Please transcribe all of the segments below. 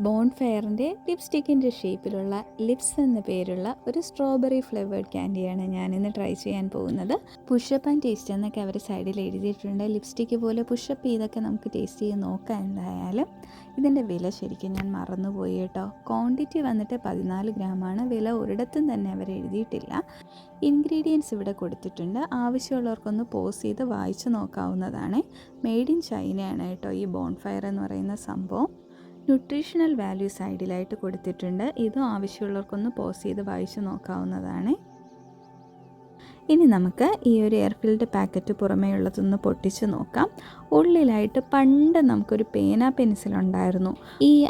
ബോൺഫെയറിൻ്റെ ലിപ്സ്റ്റിക്കിൻ്റെ ഷേപ്പിലുള്ള ലിപ്സ് എന്ന പേരുള്ള ഒരു സ്ട്രോബെറി ഫ്ലേവേർഡ് ക്യാൻഡിയാണ് ഞാനിന്ന് ട്രൈ ചെയ്യാൻ പോകുന്നത്. പുഷപ്പ് ആൻഡ് ടേസ്റ്റ് എന്നൊക്കെ അവർ സൈഡിൽ എഴുതിയിട്ടുണ്ട്. ലിപ്സ്റ്റിക്ക് പോലെ പുഷപ്പ് ചെയ്തൊക്കെ നമുക്ക് ടേസ്റ്റ് ചെയ്ത് നോക്കാം. എന്തായാലും ഇതിൻ്റെ വില ശരിക്കും ഞാൻ മറന്നുപോയി കേട്ടോ. ക്വാണ്ടിറ്റി വന്നിട്ട് 14 ഗ്രാമാണ്. വില ഒരിടത്തും തന്നെ അവർ എഴുതിയിട്ടില്ല. ഇൻഗ്രീഡിയൻസ് ഇവിടെ കൊടുത്തിട്ടുണ്ട്. ആവശ്യമുള്ളവർക്കൊന്ന് പോസ് ചെയ്ത് വായിച്ച് നോക്കാവുന്നതാണ്. മെയ്ഡ് ഇൻ ചൈനയാണ് കേട്ടോ ഈ ബോൺഫയർ എന്ന് പറയുന്ന സംഭവം. ന്യൂട്രീഷണൽ വാല്യൂ സൈഡിലായിട്ട് കൊടുത്തിട്ടുണ്ട്. ഇതും ആവശ്യമുള്ളവർക്കൊന്ന് പോസ് ചെയ്ത് വായിച്ച് നോക്കാവുന്നതാണ്. ഇനി നമുക്ക് ഈ ഒരു എയർ ഫിൽഡ് പാക്കറ്റ് പുറമേ ഉള്ളതൊന്ന് പൊട്ടിച്ച് നോക്കാം. ഉള്ളിലായിട്ട് പണ്ട് നമുക്കൊരു പെൻസിലുണ്ടായിരുന്നു.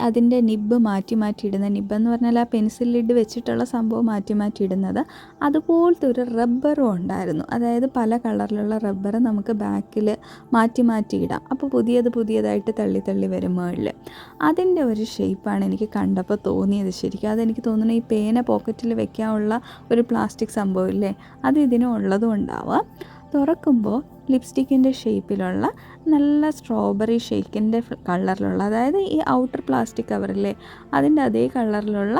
അതിൻ്റെ നിബ്ബ് മാറ്റി ഇടുന്ന, നിബ്ബെന്ന് പറഞ്ഞാൽ ആ പെൻസിൽ ലിഡ് വെച്ചിട്ടുള്ള സംഭവം മാറ്റി ഇടുന്നത്, അതുപോലത്തെ ഒരു റബ്ബറും ഉണ്ടായിരുന്നു. അതായത് പല കളറിലുള്ള റബ്ബർ നമുക്ക് ബാക്കിൽ മാറ്റി ഇടാം. അപ്പോൾ പുതിയതായിട്ട് തള്ളി വരും മുകളിൽ. അതിൻ്റെ ഒരു ഷേപ്പാണ് എനിക്ക് കണ്ടപ്പോൾ തോന്നിയത്. ശരിക്കും അതെനിക്ക് തോന്നുന്നു ഈ പേന പോക്കറ്റിൽ വെക്കാനുള്ള ഒരു പ്ലാസ്റ്റിക് സംഭവം ഇല്ലേ, അത് ഇതിനും ഉള്ളതും ഉണ്ടാവുക. തുറക്കുമ്പോൾ ലിപ്സ്റ്റിക്കിൻ്റെ ഷേപ്പിലുള്ള നല്ല സ്ട്രോബെറി ഷേക്കിൻ്റെ കളറിലുള്ള, അതായത് ഈ ഔട്ടർ പ്ലാസ്റ്റിക് കവറില്ലേ അതിൻ്റെ അതേ കളറിലുള്ള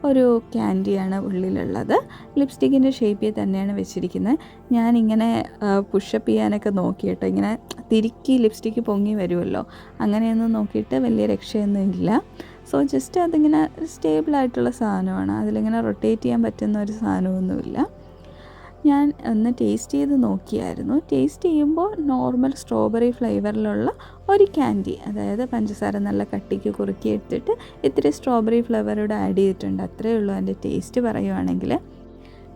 ഒരു ക്യാൻഡിയാണ് ഉള്ളിലുള്ളത്. ലിപ്സ്റ്റിക്കിൻ്റെ ഷേപ്പിൽ തന്നെയാണ് വെച്ചിരിക്കുന്നത്. ഞാനിങ്ങനെ പുഷപ്പ് ചെയ്യാനൊക്കെ നോക്കിയിട്ട് ഇങ്ങനെ തിരുക്കി ലിപ്സ്റ്റിക്ക് പൊങ്ങി വരുമല്ലോ, അങ്ങനെയൊന്നും നോക്കിയിട്ട് വലിയ രക്ഷയൊന്നും ഇല്ല. സോ ജസ്റ്റ് അതിങ്ങനെ സ്റ്റേബിളായിട്ടുള്ള സാധനമാണ്. അതിലിങ്ങനെ റൊട്ടേറ്റ് ചെയ്യാൻ പറ്റുന്ന ഒരു സാധനമൊന്നുമില്ല. ഞാൻ ഒന്ന് ടേസ്റ്റ് ചെയ്ത് നോക്കിയായിരുന്നു. ടേസ്റ്റ് ചെയ്യുമ്പോൾ നോർമൽ സ്ട്രോബെറി ഫ്ലേവറിലുള്ള ഒരു ക്യാൻഡി, അതായത് പഞ്ചസാര നല്ല കട്ടിക്ക് കുറുക്കി എടുത്തിട്ട് ഇത്തിരി സ്ട്രോബെറി ഫ്ലേവറോട് ആഡ് ചെയ്തിട്ടുണ്ട്. അത്രയേ ഉള്ളൂ അതിൻ്റെ ടേസ്റ്റ് പറയുവാണെങ്കിൽ.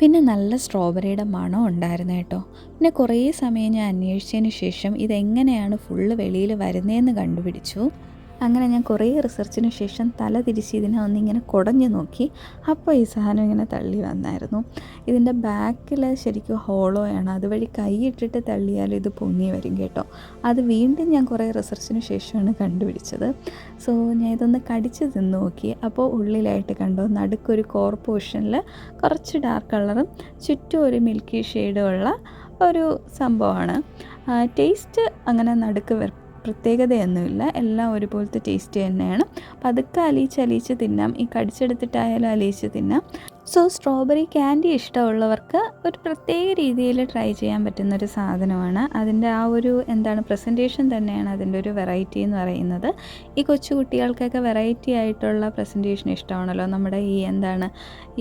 പിന്നെ നല്ല സ്ട്രോബെറിയുടെ മണം ഉണ്ടായിരുന്നു കേട്ടോ. പിന്നെ കുറേ സമയം ഞാൻ അന്വേഷിച്ചതിന് ശേഷം ഇതെങ്ങനെയാണ് ഫുള്ള് വെളിയിൽ വരുന്നതെന്ന് കണ്ടുപിടിച്ചു. അങ്ങനെ ഞാൻ കുറേ റിസർച്ചിന് ശേഷം തല തിരിച്ച് ഇതിനെ ഒന്നിങ്ങനെ കുടഞ്ഞു നോക്കി. അപ്പോൾ ഈ സാധനം ഇങ്ങനെ തള്ളി വന്നായിരുന്നു. ഇതിൻ്റെ ബാക്കിൽ ശരിക്കും ഹോളോയാണ്. അതുവഴി കൈയിട്ടിട്ട് തള്ളിയാൽ ഇത് പൊങ്ങി വരും കേട്ടോ. അത് വീണ്ടും ഞാൻ കുറേ റിസർച്ചിന് ശേഷമാണ് കണ്ടുപിടിച്ചത്. സോ ഞാൻ ഇതൊന്ന് കടിച്ച് തിന്ന് നോക്കി. അപ്പോൾ ഉള്ളിലായിട്ട് കണ്ടോ, നടുക്കൊരു കോർ പോർഷനിൽ കുറച്ച് ഡാർക്ക് കളറും ചുറ്റും ഒരു മിൽക്കി ഷെയ്ഡും ഉള്ള ഒരു സംഭവമാണ്. ടേസ്റ്റ് അങ്ങനെ നടുക്ക് പ്രത്യേകതയൊന്നുമില്ല. എല്ലാം ഒരുപോലത്തെ ടേസ്റ്റ് തന്നെയാണ്. പതുക്കെ അലിയിച്ച് തിന്നാം. ഈ കടിച്ചെടുത്തിട്ടായാലും അലിയിച്ച് തിന്നാം. സോ സ്ട്രോബെറി ക്യാൻഡി ഇഷ്ടമുള്ളവർക്ക് ഒരു പ്രത്യേക രീതിയിൽ ട്രൈ ചെയ്യാൻ പറ്റുന്നൊരു സാധനമാണ്. അതിൻ്റെ ആ ഒരു പ്രസൻറ്റേഷൻ തന്നെയാണ് അതിൻ്റെ ഒരു വെറൈറ്റി എന്ന് പറയുന്നത്. ഈ കൊച്ചു കുട്ടികൾക്കൊക്കെ വെറൈറ്റി ആയിട്ടുള്ള പ്രസൻറ്റേഷൻ ഇഷ്ടമാണല്ലോ. നമ്മുടെ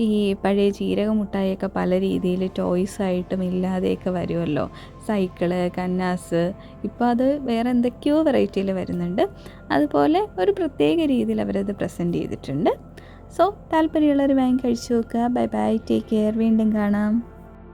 ഈ പഴയ ജീരക മുട്ടായിയൊക്കെ പല രീതിയിൽ ടോയ്സായിട്ടും ഇല്ലാതെയൊക്കെ വരുമല്ലോ. സൈക്കിള്, കന്നാസ്, ഇപ്പോൾ അത് വേറെ എന്തൊക്കെയോ വെറൈറ്റിയിൽ വരുന്നുണ്ട്. അതുപോലെ ഒരു പ്രത്യേക രീതിയിൽ അവരത് പ്രസൻറ്റ് ചെയ്തിട്ടുണ്ട്. സോ താല്പര്യമുള്ളവർ വാങ്ങി കഴിച്ചു നോക്കുക. Bye bye, take care. വീണ്ടും കാണാം.